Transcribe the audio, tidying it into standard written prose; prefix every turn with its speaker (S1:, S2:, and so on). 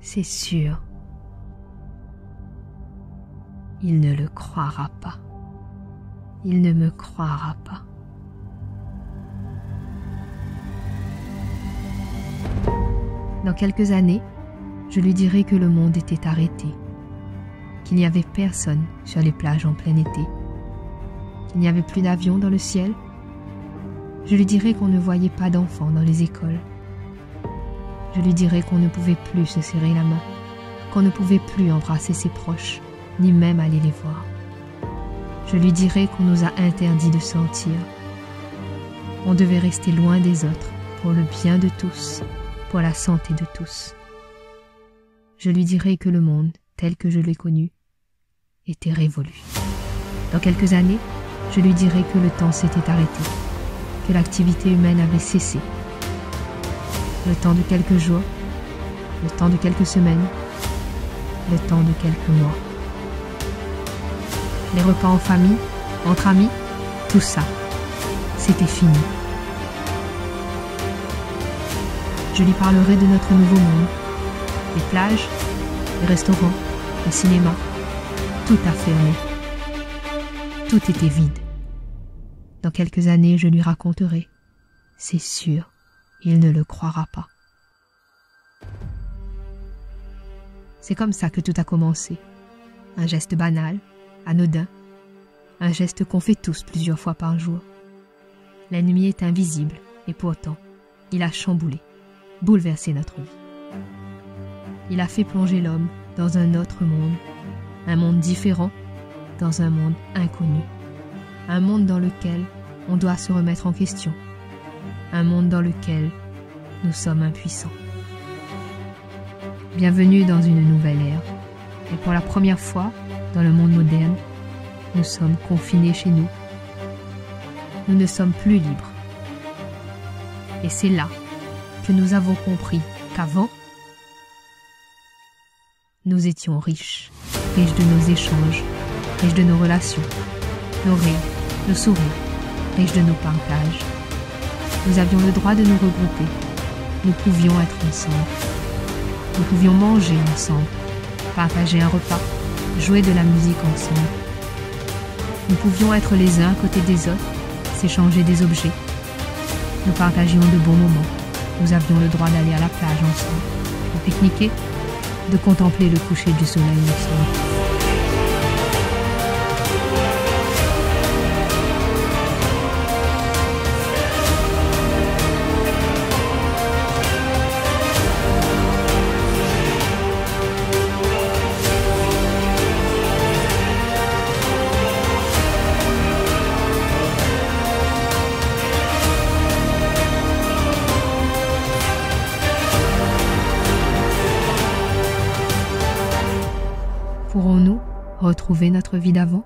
S1: c'est sûr. Il ne le croira pas. Il ne me croira pas. Dans quelques années, je lui dirai que le monde était arrêté, qu'il n'y avait personne sur les plages en plein été, qu'il n'y avait plus d'avions dans le ciel. Je lui dirai qu'on ne voyait pas d'enfants dans les écoles. Je lui dirai qu'on ne pouvait plus se serrer la main, qu'on ne pouvait plus embrasser ses proches, ni même aller les voir. Je lui dirai qu'on nous a interdit de sortir. On devait rester loin des autres pour le bien de tous, pour la santé de tous. Je lui dirai que le monde, tel que je l'ai connu, était révolu. Dans quelques années, je lui dirai que le temps s'était arrêté, que l'activité humaine avait cessé. Le temps de quelques jours, le temps de quelques semaines, le temps de quelques mois. Les repas en famille, entre amis, tout ça, c'était fini. Je lui parlerai de notre nouveau monde. Les plages, les restaurants, le cinéma, tout a fermé. Tout était vide. Dans quelques années, je lui raconterai. C'est sûr, il ne le croira pas. C'est comme ça que tout a commencé. Un geste banal, anodin, un geste qu'on fait tous plusieurs fois par jour. L'ennemi est invisible et pourtant, il a chamboulé, bouleversé notre vie. Il a fait plonger l'homme dans un autre monde, un monde différent, dans un monde inconnu, un monde dans lequel on doit se remettre en question, un monde dans lequel nous sommes impuissants. Bienvenue dans une nouvelle ère, et pour la première fois dans le monde moderne, nous sommes confinés chez nous. Nous ne sommes plus libres. Et c'est là que nous avons compris qu'avant, nous étions riches, riches de nos échanges, riches de nos relations, nos rires, nos sourires, riches de nos partages. Nous avions le droit de nous regrouper. Nous pouvions être ensemble. Nous pouvions manger ensemble, partager un repas, jouer de la musique ensemble. Nous pouvions être les uns à côté des autres, s'échanger des objets. Nous partagions de bons moments. Nous avions le droit d'aller à la plage ensemble, de pique-niquer, de contempler le coucher du soleil ensemble. Pourrons-nous retrouver notre vie d'avant ?